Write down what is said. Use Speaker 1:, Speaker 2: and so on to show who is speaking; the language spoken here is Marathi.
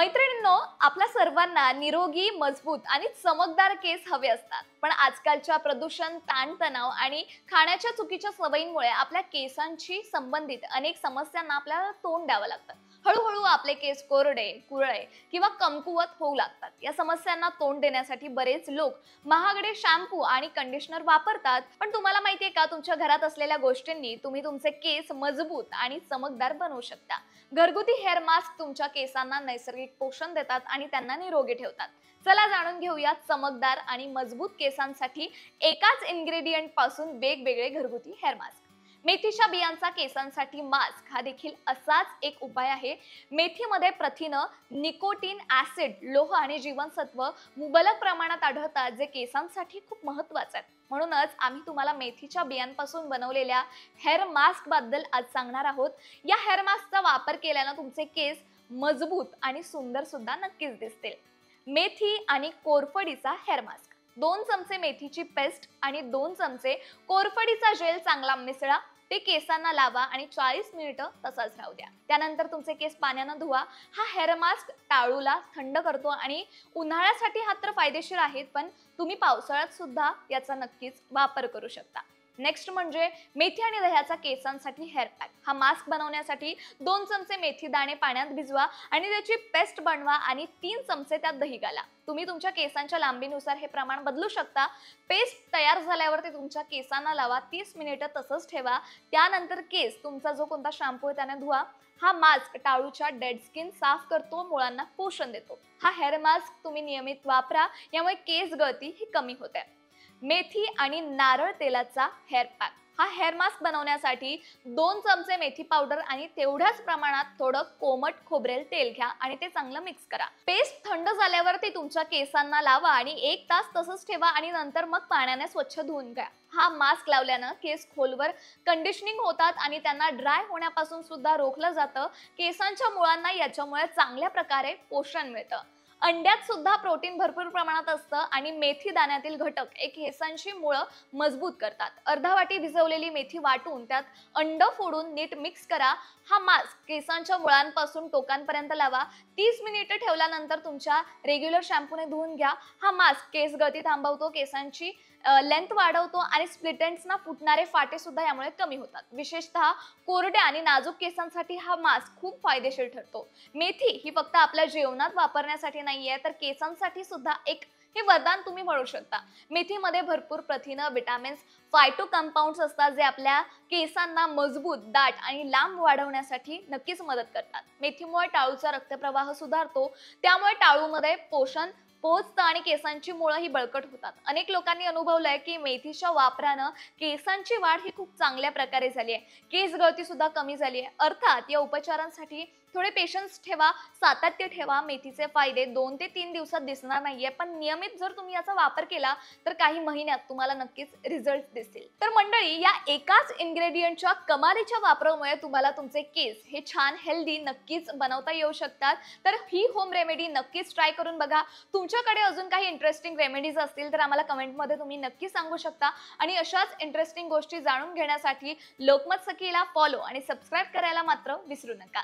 Speaker 1: मैत्रिणींनो, आपल्या सर्वांना निरोगी, मजबूत आणि चमकदार केस हवे असतात. पण आजकालच्या प्रदूषण, ताणतणाव आणि खाण्याच्या चुकीच्या सवयींमुळे आपल्या केसांशी संबंधित अनेक समस्यांना आपल्याला तोंड द्यावं लागतं. हळूहळू आपले केस कोरडे, कुरळे किंवा कमकुवत होऊ लागतात. या समस्यांना तोंड देण्यासाठी बरेच लोक महागडे शॅम्पू आणि कंडिशनर वापरतात. पण तुम्हाला माहितीये का, तुमच्या घरात असलेल्या गोष्टींनी तुम्ही तुमचे केस मजबूत आणि चमकदार बनवू शकता. घरगुती हेअर मास्क तुमच्या केसांना नैसर्गिक पोषण देतात आणि त्यांना निरोगी ठेवतात. चला जाणून घेऊया चमकदार आणि मजबूत केसांसाठी एकाच इन्ग्रेडियंट पासून वेगवेगळे घरगुती हेअर मास्क. मेथीच्या बियांचा केसांसाठी मास्क हा देखील असाच एक उपाय आहे. मेथीमध्ये प्रथिनं, निकोटीन, ऍसिड, लोह आणि जीवनसत्व मुबलक प्रमाणात आढळतात, जे केसांसाठी खूप महत्त्वाचे आहेत. म्हणूनच आम्ही तुम्हाला मेथीच्या बियांपासून बनवलेल्या हेअर मास्क बद्दल आज सांगणार आहोत. या हेअर मास्कचा वापर केल्याने तुमचे केस मजबूत आणि सुंदर सुद्धा नक्कीच दिसतील. मेथी आणि कोरफडीचा हेअर मास्क. 2 चमचे मेथीची पेस्ट आणि 2 चमचे कोरफडीचा जेल चांगला मिसळा. ते केसांना लावा आणि 40 मिनिटं तसाच राहू द्या. त्यानंतर तुमचे केस पाण्याने धुवा. हा हेअर मास्क टाळूला थंड करतो आणि उन्हाळ्यासाठी हा तर फायदेशीर आहे, पण तुम्ही पावसाळ्यात सुद्धा याचा नक्कीच वापर करू शकता. नेक्स्ट म्हणजे मेथी आणि दह्याचा केसांसाठी हेअर पॅक. हा मास्क बनवण्यासाठी 2 चमचे मेथी दाणे पाण्यात भिजवा आणि त्याची पेस्ट बनवा आणि 3 चमचे त्यात दही घाला. तुम्ही तुमच्या केसांच्या लांबीनुसार हे प्रमाण बदलू शकता. पेस्ट तयार झाल्यावर ते तुमच्या केसांना लावा. 30 मिनिटं तसंच ठेवा. त्यानंतर केस तुमचा जो कोणता शॅम्पू आहे त्याने धुवा. हा मास्क टाळूच्या डेड स्किन साफ करतो, मुळांना पोषण देतो. हा हेअर मास्क तुम्ही नियमित वापरा, यामुळे केस गळती ही कमी होते. मेथी आणि नारळ तेलाचा हेअर पॅक. हा हेअर मास्क बनवण्यासाठी 2 चमचे मेथी पावडर आणि तेवढ्याच प्रमाणात थोडं कोमट खोबरेल तेल घ्या आणि ते चांगलं मिक्स करा. पेस्ट थंड झाल्यावर ते तुमच्या केसांना लावा आणि 1 तास तसंच ठेवा आणि नंतर मग पाण्याने स्वच्छ धुवून घ्या. हा मास्क लावल्यानं केस खोलवर कंडिशनिंग होतात आणि त्यांना ड्राय होण्यापासून सुद्धा रोखलं जातं. केसांच्या मुळांना याच्यामुळे चांगल्या प्रकारे पोषण मिळतं. अंड्यात सुद्धा प्रोटीन भरपूर प्रमाणात असतं आणि मेथी दाण्यातील घटक एक केसांची मुळं मजबूत करतात. अर्धा वाटी भिजवलेली मेथी वाटून त्यात अंड फोडून नीट मिक्स करा. हा मास्क केसांच्या मुळांपासून टोकांपर्यंत लावा. 30 मिनिटं ठेवल्यानंतर तुमच्या रेग्युलर शॅम्पूने धुवून घ्या. हा मास्क केस गळती थांबवतो, केसांची लेंथ वाढवतो आणि स्प्लिट एंड्सना फुटणारे फाटे सुद्धा यामुळे कमी होतात. विशेषतः कोरड्या आणि नाजूक केसांसाठी हा मास्क खूप फायदेशीर ठरतो. मेथी ही फक्त आपल्या जेवणात वापरण्यासाठी नाहीये, तर केसांसाठी सुद्धा एक हे वरदान तुम्ही म्हणू शकता. मेथीमध्ये भरपूर प्रथिनं, विटामिन्स, फायटो कंपाऊंड्स असतात, जे आपल्या केसांना मजबूत, दाट आणि लांब वाढवण्यासाठी नक्कीच मदत करतात. मेथीमुळे टाळूचा रक्तप्रवाह सुधारतो, त्यामुळे टाळूमध्ये पोषण पोहोचतं आणि केसांची मुळं ही बळकट होतात. अनेक लोकांनी अनुभवलंय की मेथीच्या वापरानं केसांची वाढ ही खूप चांगल्या प्रकारे झाली आहे. केस गळती सुद्धा कमी झाली आहे. अर्थात या उपचारांसाठी थोडे पेशन्स ठेवा, सातत्य ठेवा. मेथीचे फायदे 2 ते 3 दिवसात दिसणार नाहीये, पण नियमित जर तुम्ही याचा वापर केला तर काही महिन्यात तुम्हाला नक्कीच रिझल्ट दिसतील. तर मंडळी, या एकाच इन्ग्रेडियंटच्या कमालीच्या वापरामुळे तुम्हाला तुमचे केस हे छान हेल्दी नक्कीच बनवता येऊ शकतात. तर ही होम रेमेडी नक्कीच ट्राय करून बघा. तुमच्याकडे अजून काही इंटरेस्टिंग रेमेडीज असतील तर आम्हाला कमेंटमध्ये तुम्ही नक्की सांगू शकता. आणि अशाच इंटरेस्टिंग गोष्टी जाणून घेण्यासाठी लोकमत सखीला फॉलो आणि सबस्क्राईब करायला मात्र विसरू नका.